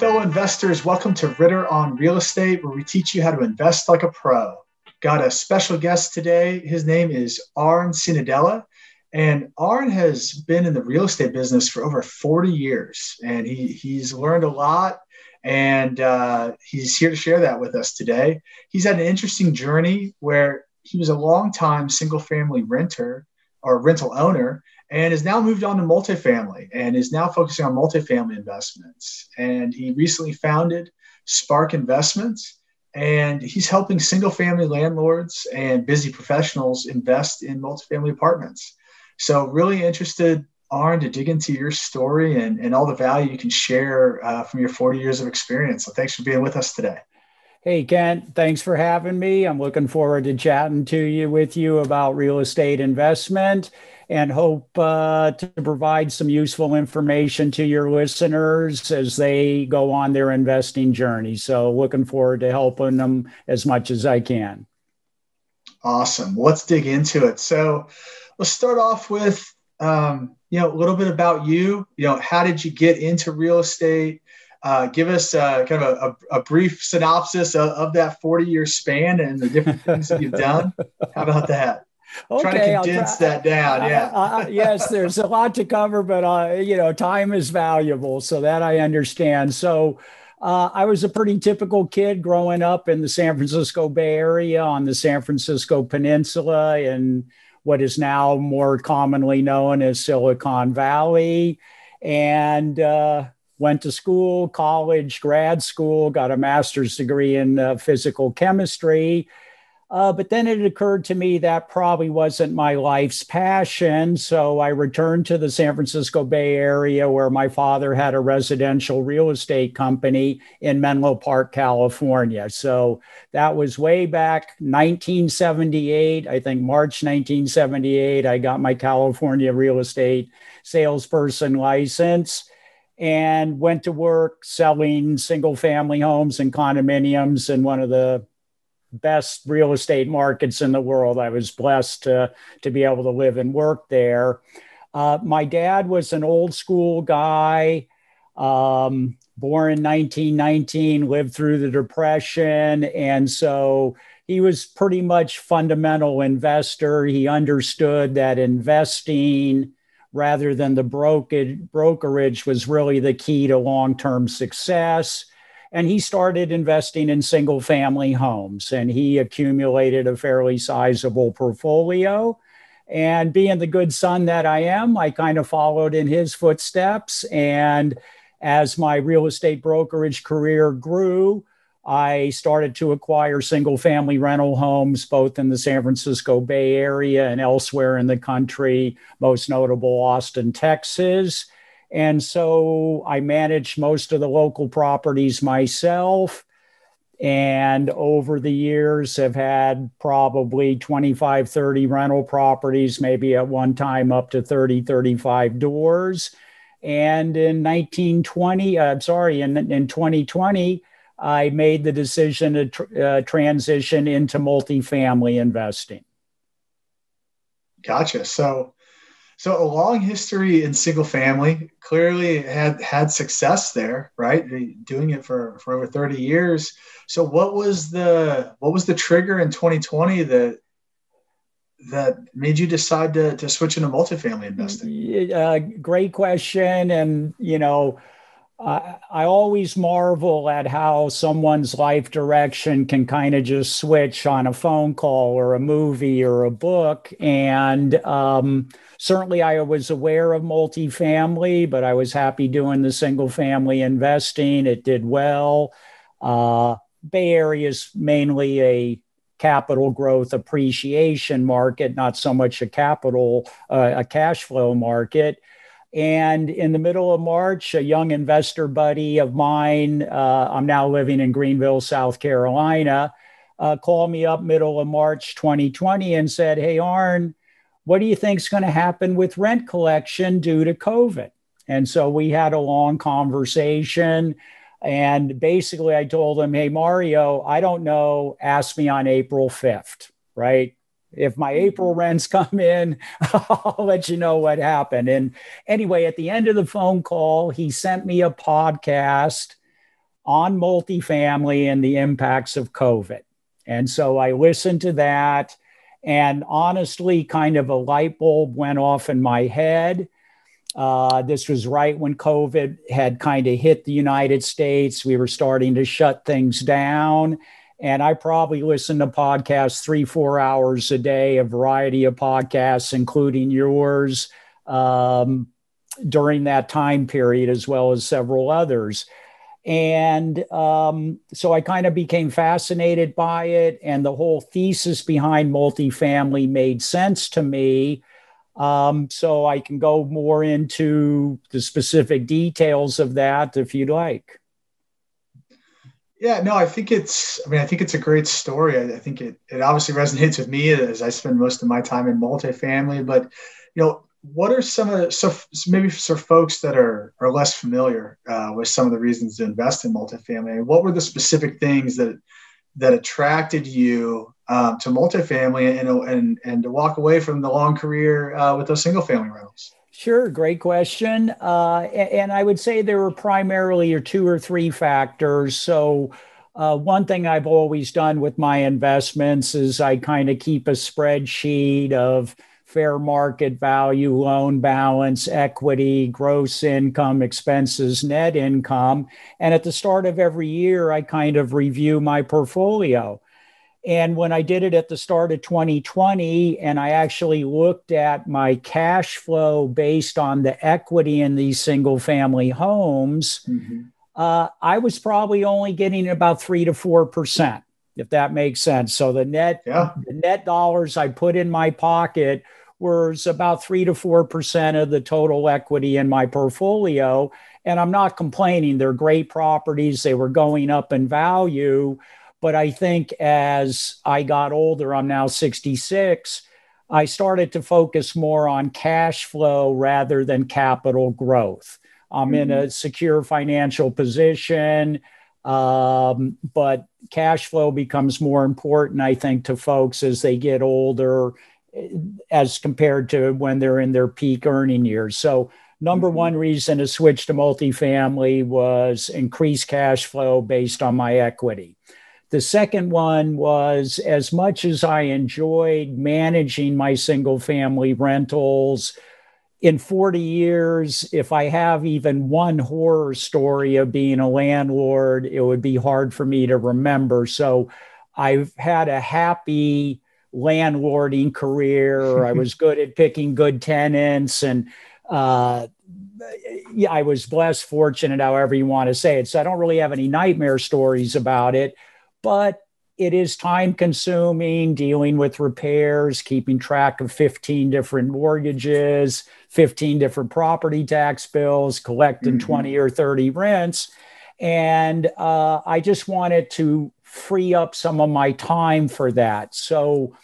fellow investors. Welcome to Ritter on Real Estate, where we teach you how to invest like a pro. Got a special guest today. His name is Arn Cenedella. And Arn has been in the real estate business for over 40 years. And he's learned a lot. And he's here to share that with us today. He's had an interesting journey where he was a long-time single-family renter or rental owner, and has now moved on to multifamily and is now focusing on multifamily investments. And he recently founded Spark Investments, and he's helping single-family landlords and busy professionals invest in multifamily apartments. So really interested, Arn, to dig into your story and all the value you can share from your 40 years of experience. So thanks for being with us today. Hey, Kent, thanks for having me. I'm looking forward to chatting with you about real estate investment, and hope to provide some useful information to your listeners as they go on their investing journey. So looking forward to helping them as much as I can. Awesome. Let's dig into it. So let's start off with, a little bit about you. How did you get into real estate? Give us kind of a brief synopsis of that 40-year span and the different things that you've done. How about that? Okay, try to condense that down. Yeah. Yes, there's a lot to cover, but time is valuable, so that I understand. So I was a pretty typical kid growing up in the San Francisco Bay Area on the San Francisco Peninsula in what is now more commonly known as Silicon Valley, and went to school, college, grad school, got a master's degree in physical chemistry. But then it occurred to me that probably wasn't my life's passion. So I returned to the San Francisco Bay Area, where my father had a residential real estate company in Menlo Park, California. So that was way back 1978. I think March 1978, I got my California real estate salesperson license and went to work selling single family homes and condominiums in one of the best real estate markets in the world. I was blessed to be able to live and work there. My dad was an old school guy, born in 1919, lived through the Depression. And so he was pretty much fundamental investor. He understood that investing rather than the brokerage was really the key to long-term success. And he started investing in single family homes, and he accumulated a fairly sizable portfolio. And being the good son that I am, I kind of followed in his footsteps. And as my real estate brokerage career grew, I started to acquire single family rental homes, both in the San Francisco Bay Area and elsewhere in the country, most notable Austin, Texas. And so I managed most of the local properties myself, and over the years have had probably 25, 30 rental properties, maybe at one time up to 30, 35 doors. And in 2020, I made the decision to transition into multifamily investing. Gotcha. So a long history in single family, clearly had success there, right? Doing it for over 30 years. So what was the trigger in 2020 that made you decide to switch into multifamily investing? Great question. And, I always marvel at how someone's life direction can kind of just switch on a phone call or a movie or a book. And certainly I was aware of multifamily, but I was happy doing the single family investing. It did well. Bay Area is mainly a capital growth appreciation market, not so much a cash flow market. And in the middle of March, a young investor buddy of mine, I'm now living in Greenville, South Carolina, called me up middle of March 2020 and said, "Hey, Arn, what do you think is going to happen with rent collection due to COVID?" And so we had a long conversation. And basically I told him, "Hey, Mario, I don't know. Ask me on April 5th, right? If my April rents come in, I'll let you know what happened." And anyway, at the end of the phone call, he sent me a podcast on multifamily and the impacts of COVID. And so I listened to that, and honestly, kind of a light bulb went off in my head. This was right when COVID had kind of hit the United States. We were starting to shut things down. And I probably listened to podcasts 3-4 hours a day, a variety of podcasts, including yours, during that time period, as well as several others. And so I kind of became fascinated by it. And the whole thesis behind multifamily made sense to me. So I can go more into the specific details of that if you'd like. Yeah, no, I think it's a great story. I think it obviously resonates with me as I spend most of my time in multifamily. But, what are some of maybe for folks that are less familiar with some of the reasons to invest in multifamily? What were the specific things that attracted you to multifamily and to walk away from the long career with those single family rentals? Sure, great question. And I would say there were primarily 2 or 3 factors. So one thing I've always done with my investments is I kind of keep a spreadsheet of fair market value, loan balance, equity, gross income, expenses, net income. And at the start of every year, I kind of review my portfolio. And when I did it at the start of 2020, and I actually looked at my cash flow based on the equity in these single family homes, I was probably only getting about 3 to 4%, if that makes sense. So the net dollars I put in my pocket was about 3 to 4% of the total equity in my portfolio. And I'm not complaining. They're great properties. They were going up in value. But I think as I got older, I'm now 66, I started to focus more on cash flow rather than capital growth. I'm in a secure financial position, but cash flow becomes more important, I think, to folks as they get older as compared to when they're in their peak earning years. So number one reason to switch to multifamily was increased cash flow based on my equity. The second one was, as much as I enjoyed managing my single family rentals, in 40 years, if I have even one horror story of being a landlord, it would be hard for me to remember. So I've had a happy landlording career. I was good at picking good tenants, and I was blessed, fortunate, however you want to say it. So I don't really have any nightmare stories about it, but it is time consuming, dealing with repairs, keeping track of 15 different mortgages, 15 different property tax bills, collecting 20 or 30 rents. And I just wanted to free up some of my time for that. So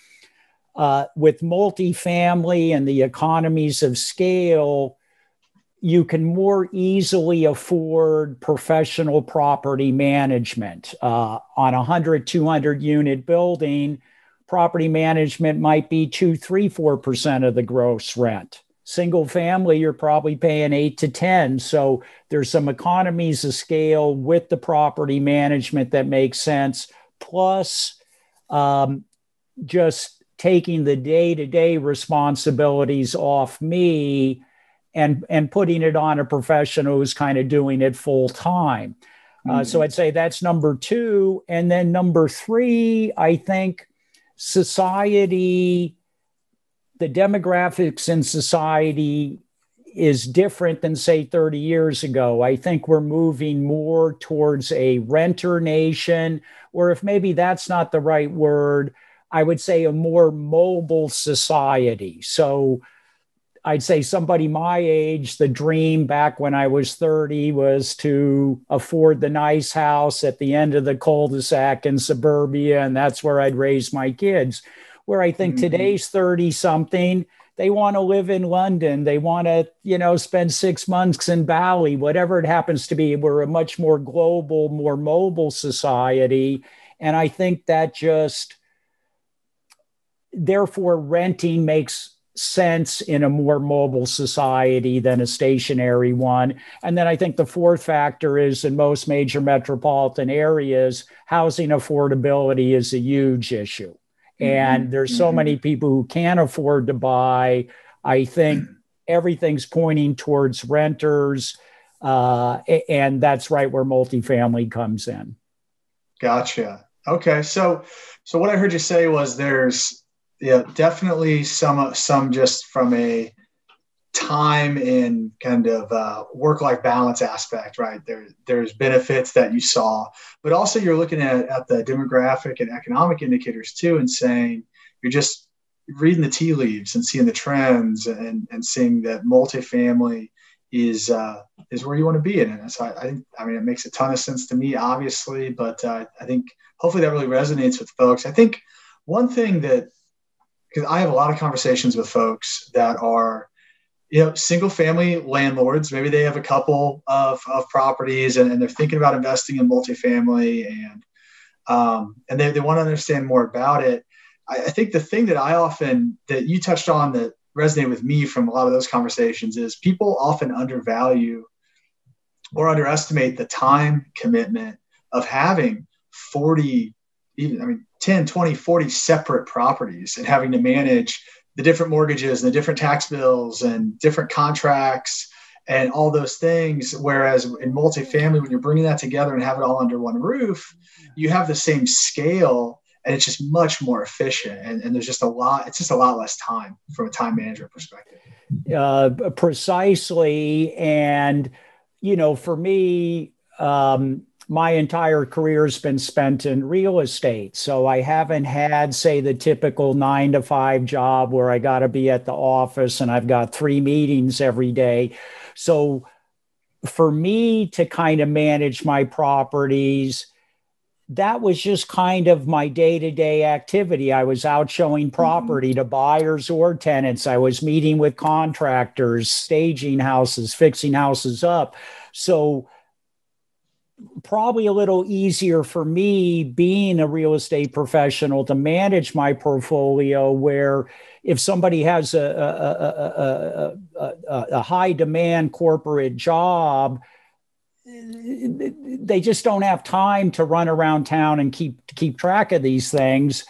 with multifamily and the economies of scale, you can more easily afford professional property management. On a 100, 200 unit building, property management might be 2, 3, 4% of the gross rent. Single family, you're probably paying 8 to 10. So there's some economies of scale with the property management that makes sense. Plus, just taking the day-to-day responsibilities off me and putting it on a professional who's kind of doing it full time. So I'd say that's number 2. And then number 3, I think society, the demographics in society is different than, say, 30 years ago. I think we're moving more towards a renter nation, or if maybe that's not the right word, I would say a more mobile society. So I'd say somebody my age, the dream back when I was 30 was to afford the nice house at the end of the cul-de-sac in suburbia, and that's where I'd raise my kids. Where I think today's 30-something, they want to live in London. They want to, spend 6 months in Bali, whatever it happens to be. We're a much more global, more mobile society. And I think that therefore renting makes sense in a more mobile society than a stationary one. And then I think the fourth factor is in most major metropolitan areas, housing affordability is a huge issue. And there's so many people who can't afford to buy. I think everything's pointing towards renters. And that's right where multifamily comes in. Gotcha. Okay. So what I heard you say was there's definitely some just from a time and kind of work-life balance aspect, right? There's benefits that you saw, but also you're looking at the demographic and economic indicators too, and saying you're just reading the tea leaves and seeing the trends and seeing that multifamily is where you want to be in it. So I mean, it makes a ton of sense to me, obviously, but I think hopefully that really resonates with folks. I think one thing because I have a lot of conversations with folks that are, single family landlords. Maybe they have a couple of properties and they're thinking about investing in multifamily and they want to understand more about it. I think the thing that you touched on that resonated with me from a lot of those conversations is people often undervalue or underestimate the time commitment of having 10, 20, 40 separate properties and having to manage the different mortgages and the different tax bills and different contracts and all those things. Whereas in multifamily, when you're bringing that together and have it all under one roof, you have the same scale and it's just much more efficient. And there's just it's just a lot less time from a time management perspective. Precisely. And, for me, my entire career has been spent in real estate. So I haven't had, say, the typical 9-to-5 job where I got to be at the office and I've got 3 meetings every day. So for me to kind of manage my properties, that was just kind of my day-to-day activity. I was out showing property to buyers or tenants. I was meeting with contractors, staging houses, fixing houses up. So probably a little easier for me being a real estate professional to manage my portfolio, where if somebody has a high demand corporate job, they just don't have time to run around town and keep track of these things.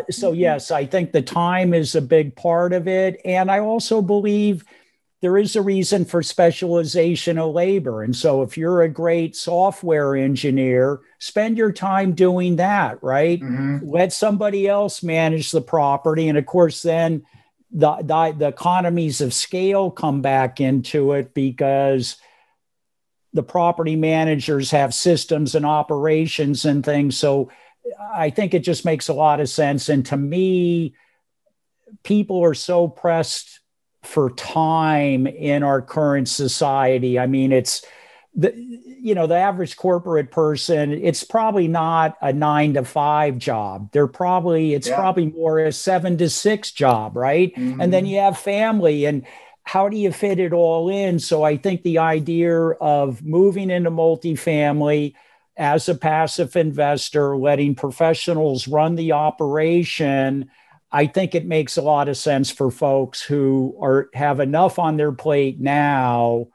So yes, I think the time is a big part of it. And I also believe there is a reason for specialization of labor. And so if you're a great software engineer, spend your time doing that, right? Let somebody else manage the property. And of course, then the economies of scale come back into it because the property managers have systems and operations and things. So I think it just makes a lot of sense. And to me, people are so pressed for time in our current society. I mean, it's the average corporate person, it's probably not a 9-to-5 job. It's probably more a 7-to-6 job, right? And then you have family, and how do you fit it all in? So I think the idea of moving into multifamily as a passive investor, letting professionals run the operation, I think it makes a lot of sense for folks who have enough on their plate now,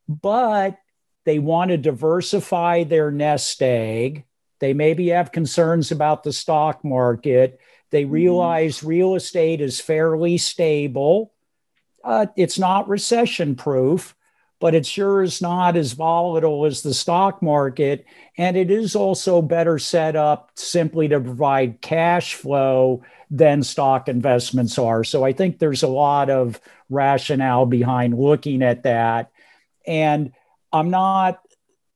but they want to diversify their nest egg. They maybe have concerns about the stock market. They realize real estate is fairly stable. It's not recession proof, but it sure is not as volatile as the stock market. And it is also better set up simply to provide cash flow than stock investments are. So I think there's a lot of rationale behind looking at that. And I'm not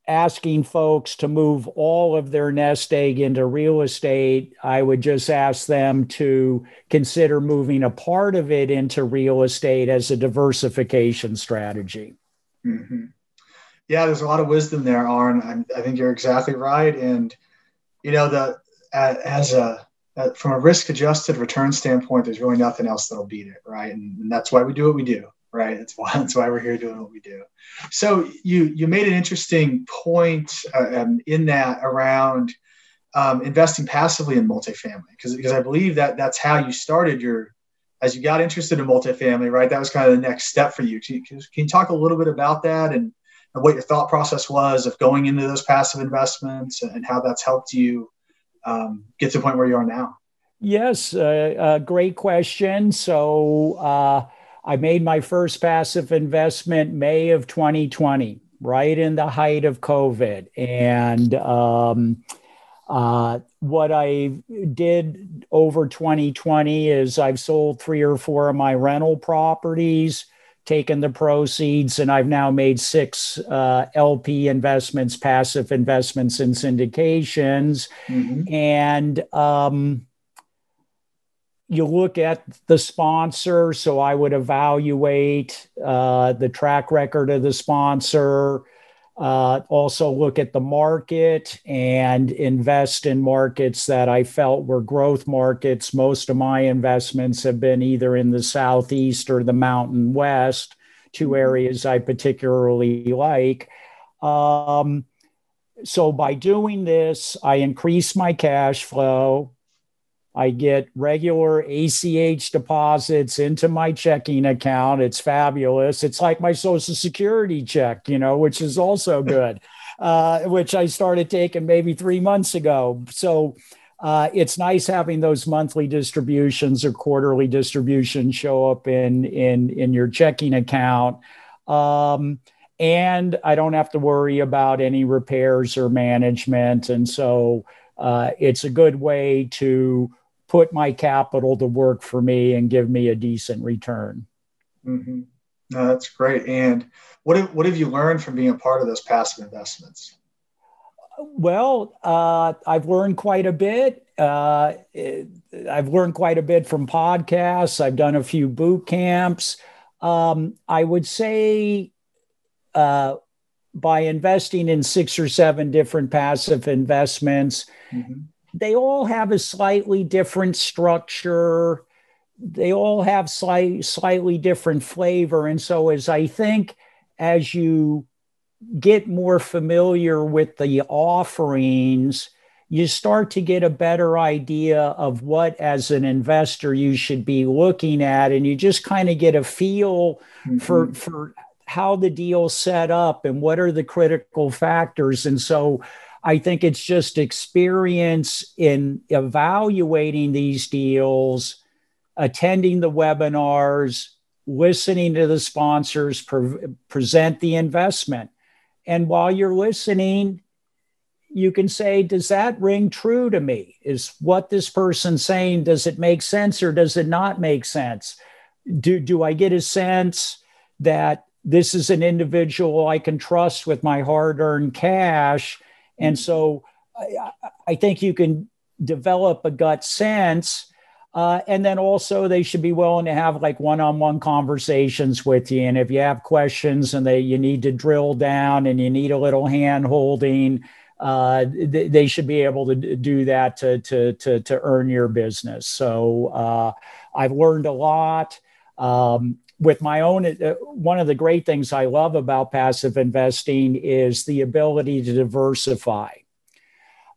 asking folks to move all of their nest egg into real estate. I would just ask them to consider moving a part of it into real estate as a diversification strategy. Yeah, there's a lot of wisdom there, Arn. I think you're exactly right. And, from a risk-adjusted return standpoint, there's really nothing else that'll beat it, right? And that's why we do what we do, right? That's why we're here doing what we do. So you made an interesting point in that around investing passively in multifamily, because I believe that's how you started your as you got interested in multifamily, right, that was kind of the next step for you. Can you talk a little bit about that and what your thought process was of going into those passive investments and how that's helped you get to the point where you are now? Yes, great question. So I made my first passive investment May of 2020, right in the height of COVID. And what I did over 2020 is I've sold 3 or 4 of my rental properties, taken the proceeds, and I've now made 6 LP investments, passive investments in syndications. Mm-hmm. And you look at the sponsor. So I would evaluate the track record of the sponsor, also look at the market and invest in markets that I felt were growth markets. Most of my investments have been either in the Southeast or the Mountain West, 2 areas I particularly like. So by doing this, I increase my cash flow. I get regular ACH deposits into my checking account. It's fabulous. It's like my Social Security check, which is also good, which I started taking maybe 3 months ago. So it's nice having those monthly distributions or quarterly distributions show up in your checking account. And I don't have to worry about any repairs or management. And so it's a good way to put my capital to work for me and give me a decent return. Mm-hmm. No, that's great. And what have you learned from being a part of those passive investments? Well, I've learned quite a bit. I've learned quite a bit from podcasts. I've done a few boot camps. I would say by investing in 6 or 7 different passive investments, mm-hmm. they all have a slightly different structure. They all have slightly different flavor. And so as you get more familiar with the offerings, you start to get a better idea of what, as an investor, you should be looking at. And you just kind of get a feel mm-hmm. for how the deal's set up and what are the critical factors. And so I think it's just experience in evaluating these deals, attending the webinars, listening to the sponsors present the investment. And while you're listening, you can say, does that ring true to me? Is what this person's saying, does it make sense or does it not make sense? Do I get a sense that this is an individual I can trust with my hard-earned cash? And so I think you can develop a gut sense. And then also they should be willing to have like one-on-one conversations with you. And if you have questions and you need to drill down and you need a little hand holding, they should be able to do that to earn your business. So I've learned a lot. With my own, one of the great things I love about passive investing is the ability to diversify.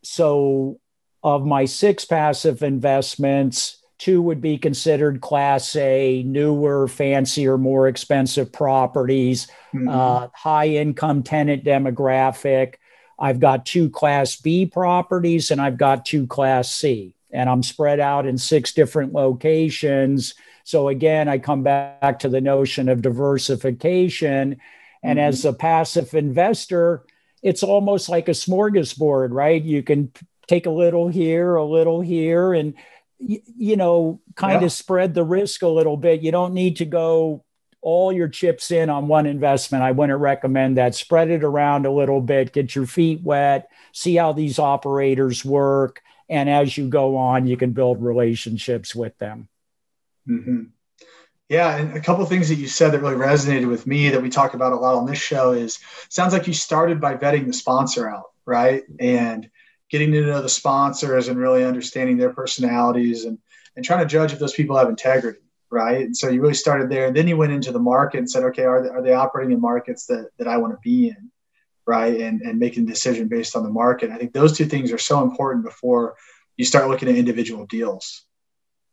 So of my 6 passive investments, 2 would be considered Class A, newer, fancier, more expensive properties, mm-hmm. High income tenant demographic. I've got 2 Class B properties and I've got 2 Class C, and I'm spread out in 6 different locations. So again, I come back to the notion of diversification. And mm-hmm. as a passive investor, it's almost like a smorgasbord, right? You can take a little here, and, kind of spread the risk a little bit. You don't need to go all your chips in on one investment. I wouldn't recommend that. Spread it around a little bit, get your feet wet, see how these operators work. And as you go on, you can build relationships with them. Mm-hmm. Yeah. And a couple of things that you said that really resonated with me that we talk about a lot on this show sounds like you started by vetting the sponsor out, right? And getting to know the sponsors and really understanding their personalities and trying to judge if those people have integrity, right? And so you really started there. And then you went into the market and said, okay, are they operating in markets that I want to be in, right? And making a decision based on the market. I think those 2 things are so important before you start looking at individual deals.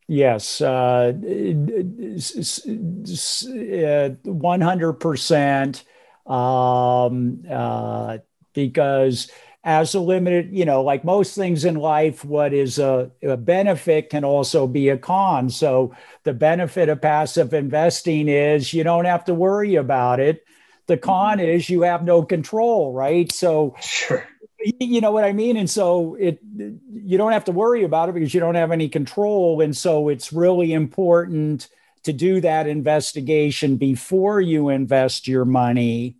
Yes, 100%. Um, uh, because as a limited, like most things in life, what is a benefit can also be a con. So the benefit of passive investing is you don't have to worry about it. The con is you have no control, right? So Sure. you know what I mean? And so you don't have to worry about it because you don't have any control. And so it's really important to do that investigation before you invest your money.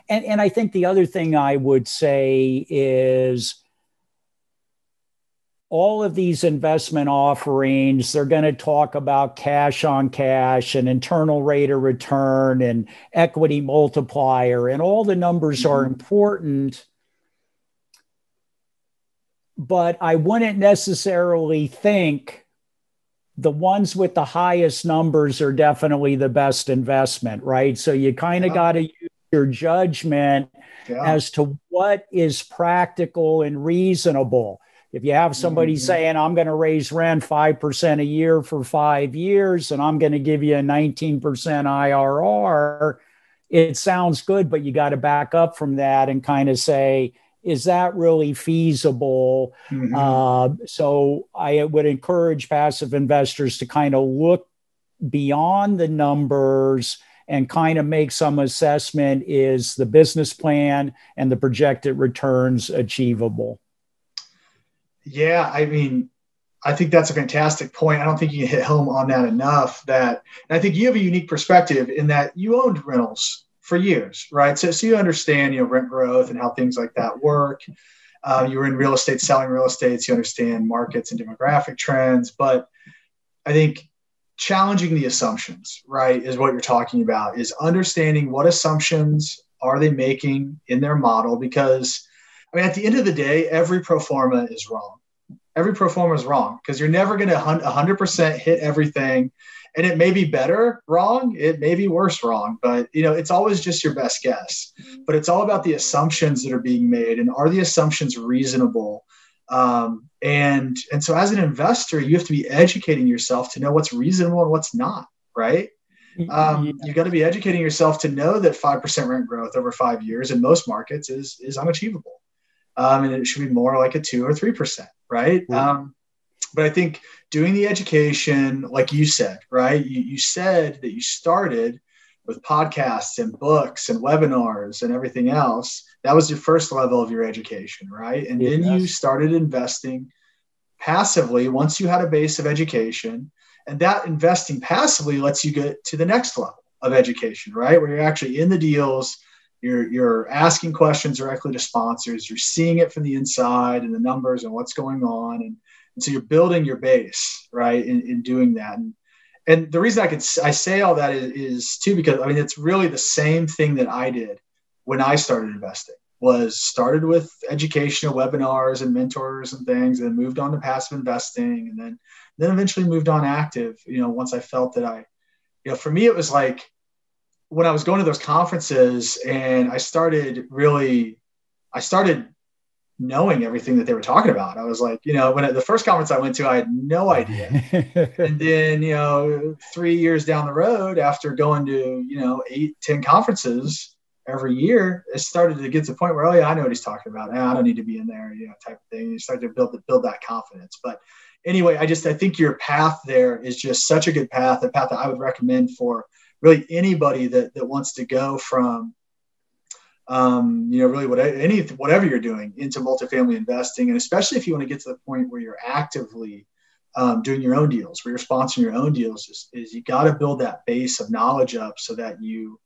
And I think the other thing I would say is all of these investment offerings, they're going to talk about cash on cash and internal rate of return and equity multiplier, and all the numbers are important, but I wouldn't necessarily think the ones with the highest numbers are definitely the best investment, right? So you kind of got to use your judgment as to what is practical and reasonable. If you have somebody saying, I'm going to raise rent 5% a year for 5 years and I'm going to give you a 19% IRR, it sounds good, but you got to back up from that and kind of say, is that really feasible? So I would encourage passive investors to kind of look beyond the numbers and kind of make some assessment. Is the business plan and the projected returns achievable? Yeah, I mean, I think that's a fantastic point. I don't think you hit home on that enough. And I think you have a unique perspective in that you owned rentals for years, right? So you understand, rent growth and how things like that work. You were in real estate, selling real estate, so you understand markets and demographic trends. But I think challenging the assumptions, right, is what you're talking about, is understanding what assumptions are they making in their model. Because, I mean, at the end of the day, every pro forma is wrong. Every pro forma is wrong because you're never going to 100% hit everything. And it may be better wrong. It may be worse wrong. But, it's always just your best guess. But it's all about the assumptions that are being made. And are the assumptions reasonable? And so as an investor, you have to be educating yourself to know what's reasonable and what's not, right? You've got to be educating yourself to know that 5% rent growth over 5 years in most markets is unachievable. And it should be more like a 2 or 3%, right? But I think doing the education, like you said, right? You said that you started with podcasts and books and webinars and everything else. That was your first level of your education, right? And then you started investing passively once you had a base of education. And that investing passively lets you get to the next level of education, right? Where you're actually in the deals, you're asking questions directly to sponsors, you're seeing it from the inside and the numbers and what's going on. And so you're building your base, right, in doing that. And the reason I say all that is too, because I mean, it's really the same thing that I did when I started investing. Was started with educational webinars and mentors and things, and then moved on to passive investing, and then eventually moved on active. Once I felt that for me, it was like when I was going to those conferences and I started knowing everything that they were talking about. I was like, when the first conference I went to, I had no idea. And then, 3 years down the road, after going to, 8-10 conferences every year, it started to get to the point where, oh yeah, I know what he's talking about. I don't need to be in there, type of thing. You start to build that confidence. But anyway, I think your path there is just such a good path, a path that I would recommend for really anybody that wants to go from, really whatever you're doing into multifamily investing. And especially if you want to get to the point where you're actively doing your own deals, where you're sponsoring your own deals, is you got to build that base of knowledge up so that you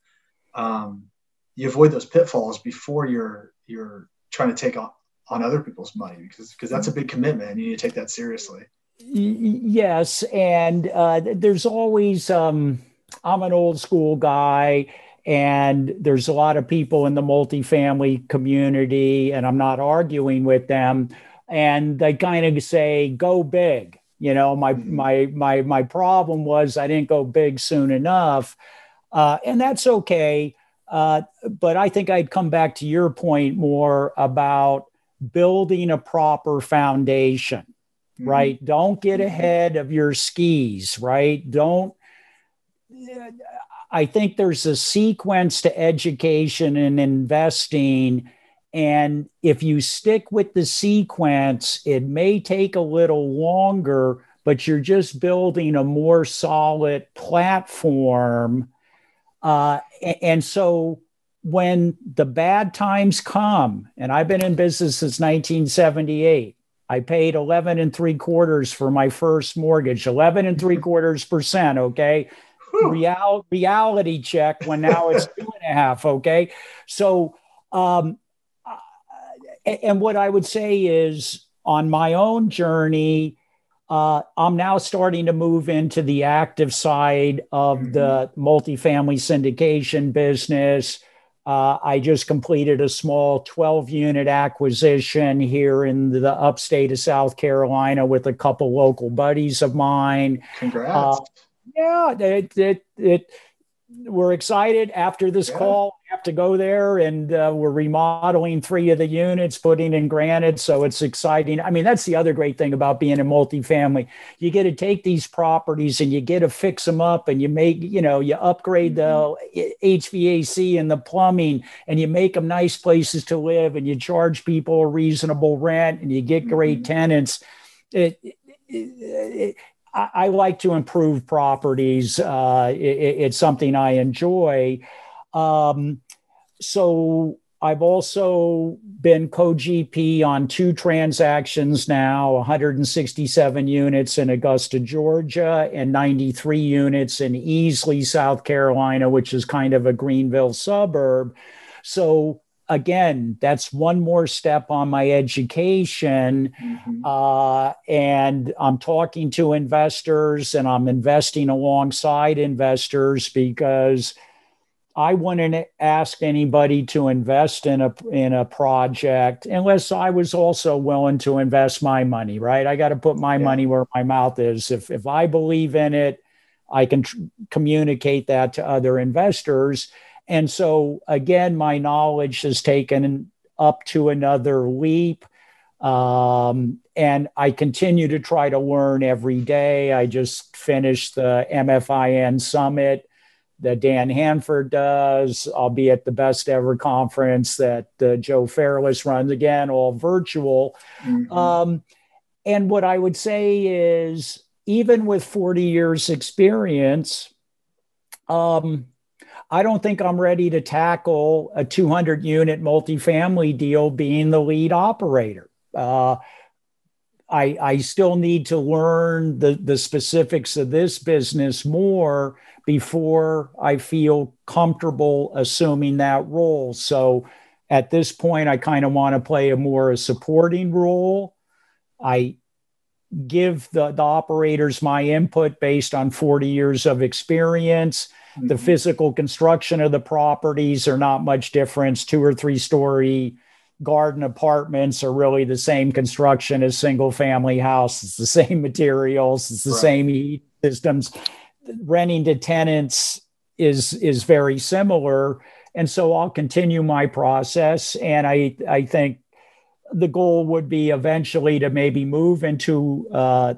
avoid those pitfalls before you're trying to take on other people's money, because that's a big commitment and you need to take that seriously. Yes. And there's always, I'm an old school guy, and there's a lot of people in the multifamily community, and I'm not arguing with them. And they kind of say, go big. My problem was I didn't go big soon enough. And that's okay. But I think I'd come back to your point more about building a proper foundation. right? Don't get ahead of your skis, right? I think there's a sequence to education and investing. And if you stick with the sequence, it may take a little longer, but you're just building a more solid platform. And so when the bad times come, and I've been in business since 1978, I paid 11 and 3/4 for my first mortgage, 11 and 3/4%. Okay. Reality check when now it's 2.5. Okay. So, and what I would say is on my own journey, I'm now starting to move into the active side of the multifamily syndication business. I just completed a small 12-unit acquisition here in the upstate of South Carolina with a couple local buddies of mine. Congrats. Yeah, we're excited. After this call, we have to go there, and we're remodeling 3 of the units, putting in granite. So it's exciting. I mean, that's the other great thing about being in multifamily. You get to take these properties and you get to fix them up, and you upgrade the HVAC and the plumbing, and you make them nice places to live, and you charge people a reasonable rent, and you get great tenants. I like to improve properties. It's something I enjoy. So I've also been co-GP on 2 transactions now, 167 units in Augusta, Georgia, and 93 units in Easley, South Carolina, which is kind of a Greenville suburb. So again, that's one more step on my education. And I'm talking to investors, and I'm investing alongside investors, because I wouldn't ask anybody to invest in a project unless I was also willing to invest my money, right? I got to put my money where my mouth is. If I believe in it, I can communicate that to other investors. And so, again, my knowledge has taken up to another leap. And I continue to try to learn every day. I just finished the MFIN Summit that Dan Hanford does. I'll be at the Best Ever Conference that Joe Fairless runs, again, all virtual. And what I would say is, even with 40 years experience, I don't think I'm ready to tackle a 200-unit multifamily deal being the lead operator. I still need to learn the specifics of this business more before I feel comfortable assuming that role. So at this point, I kind of want to play a supporting role. I give the operators my input based on 40 years of experience. The physical construction of the properties are not much difference. 2 or 3 story garden apartments are really the same construction as single family house. It's the same materials. It's the same heat systems. Renting to tenants is very similar. And so I'll continue my process. And I think the goal would be eventually to maybe move into a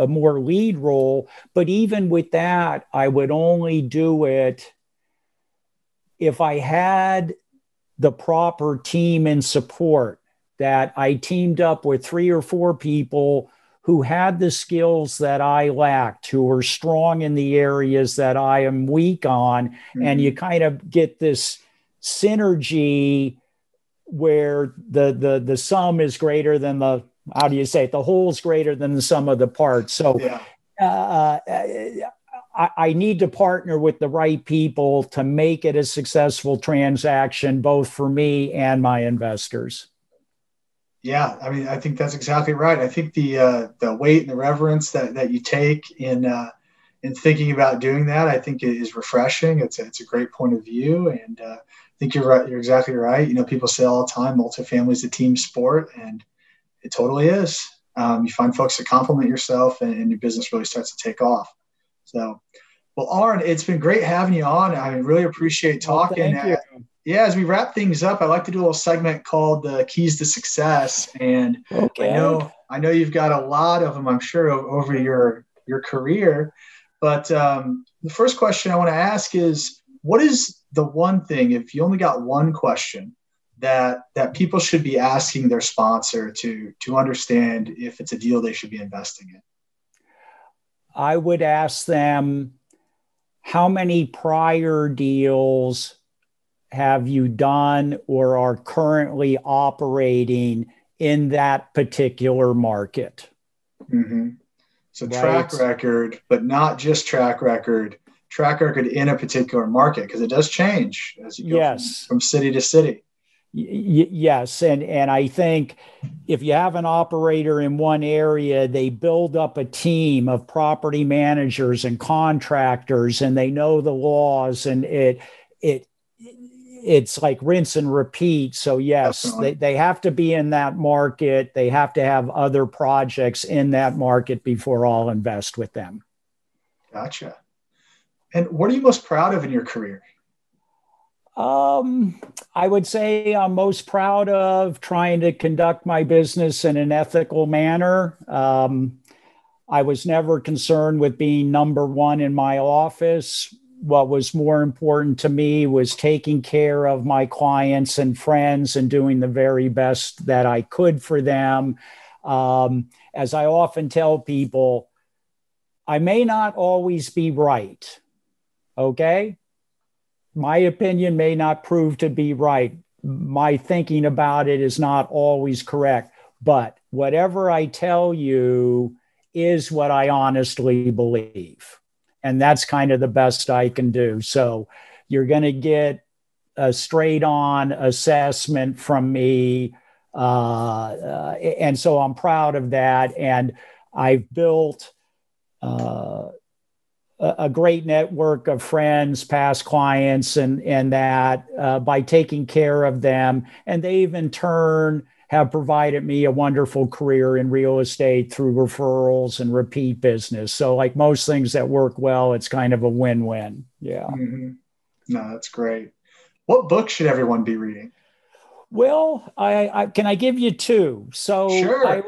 more lead role. But even with that, I would only do it if I had the proper team and support, that I teamed up with 3 or 4 people who had the skills that I lacked, who were strong in the areas that I am weak on. And you kind of get this synergy where the sum is greater than the whole is greater than the sum of the parts. So I need to partner with the right people to make it a successful transaction, both for me and my investors. Yeah, I mean, I think that's exactly right. I think the weight and the reverence that you take in thinking about doing that, I think it is refreshing. It's a great point of view, and I think you're right. You're exactly right. You know, people say all the time, multifamily is a team sport, and it totally is. You find folks that complement yourself, and your business really starts to take off. So, well, Arn, it's been great having you on. I really appreciate talking. Well, thank you. Yeah, as we wrap things up, I like to do a little segment called the Keys to Success. And I Okay. know I know you've got a lot of them, I'm sure, over your career. But the first question I want to ask is, what is the one thing, if you only got one question, that people should be asking their sponsor to understand if it's a deal they should be investing in? I would ask them, how many prior deals have you done or are currently operating in that particular market? Mm-hmm. So track Right? record, but not just track record in a particular market, because it does change as you go Yes. from city to city. Yes. And I think if you have an operator in one area, they build up a team of property managers and contractors, and they know the laws, and it it's like rinse and repeat. So yes, Definitely. they have to be in that market. They have to have other projects in that market before I'll invest with them. Gotcha. And what are you most proud of in your career? Um, I would say I'm most proud of trying to conduct my business in an ethical manner. I was never concerned with being number one in my office. What was more important to me was taking care of my clients and friends and doing the very best that I could for them. As I often tell people, I may not always be right. Okay. My opinion may not prove to be right. My thinking about it is not always correct. But whatever I tell you is what I honestly believe. And that's kind of the best I can do. So you're going to get a straight on assessment from me. And so I'm proud of that. And I've built a great network of friends, past clients, and that by taking care of them. And they've in turn have provided me a wonderful career in real estate through referrals and repeat business. So like most things that work well, it's kind of a win-win. Yeah. Mm-hmm. No, that's great. What book should everyone be reading? Well, I can I give you two. Sure.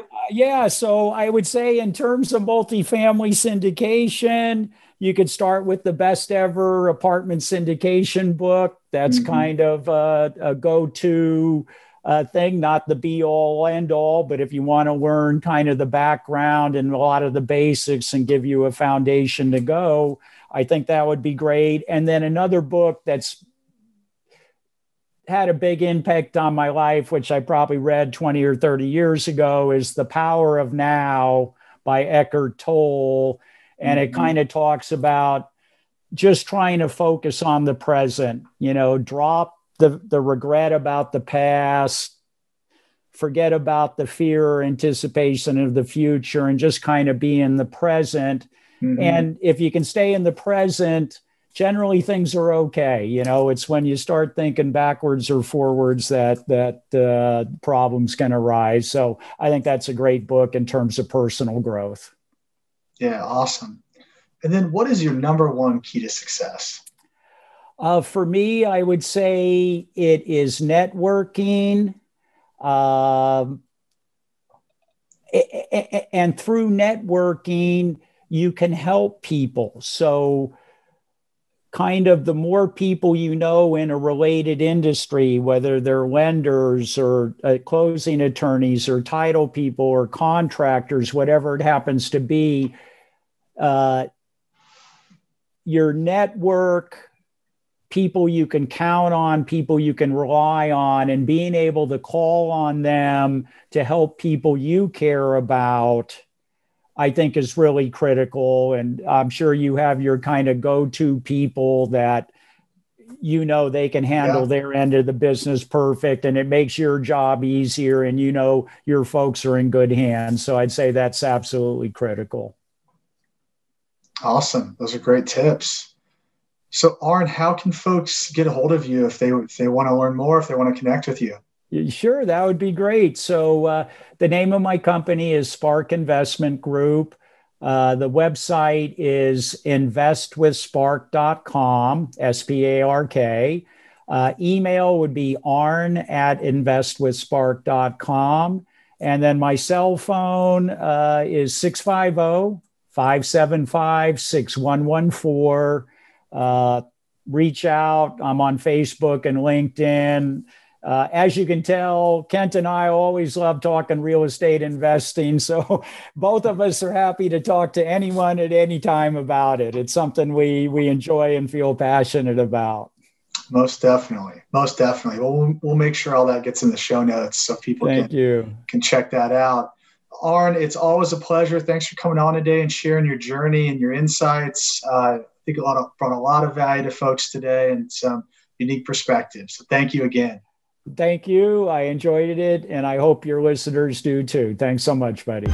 So I would say in terms of multifamily syndication, you could start with the best ever apartment syndication book. That's Mm-hmm. kind of a go-to thing, not the be all end all, but if you want to learn kind of the background and a lot of the basics and give you a foundation to go, I think that would be great. And then another book that's had a big impact on my life, which I probably read 20 or 30 years ago, is The Power of Now by Eckhart Tolle. And it Mm-hmm. kind of talks about just trying to focus on the present, drop the regret about the past, forget about the fear or anticipation of the future, and just kind of be in the present. Mm-hmm. And if you can stay in the present, generally things are okay. It's when you start thinking backwards or forwards that problems can arise. So I think that's a great book in terms of personal growth. Yeah, awesome. And then what is your number one key to success? For me, I would say it is networking. Um, and through networking, you can help people. So kind of the more people you know in a related industry, whether they're lenders or closing attorneys or title people or contractors, whatever it happens to be, uh, your network, people you can count on, people you can rely on, and being able to call on them to help people you care about, I think is really critical. And I'm sure you have your kind of go-to people that they can handle Yeah, their end of the business perfect, and it makes your job easier, and your folks are in good hands. So I'd say that's absolutely critical. awesome. Those are great tips. So, Arn, how can folks get a hold of you if they want to learn more, if they want to connect with you? Sure, that would be great. So, the name of my company is Spark Investment Group. The website is investwithspark.com, SPARK. Email would be arn@investwithspark.com. And then my cell phone is 650-575-6114. Reach out. I'm on Facebook and LinkedIn. As you can tell, Kent and I always love talking real estate investing. So both of us are happy to talk to anyone at any time about it. It's something we enjoy and feel passionate about. Most definitely. Most definitely. Well, we'll make sure all that gets in the show notes so people can check that out. Arn, it's always a pleasure. Thanks for coming on today and sharing your journey and your insights. I think brought a lot of value to folks today and some unique perspectives. So thank you again. Thank you. I enjoyed it, and I hope your listeners do too. Thanks so much, buddy.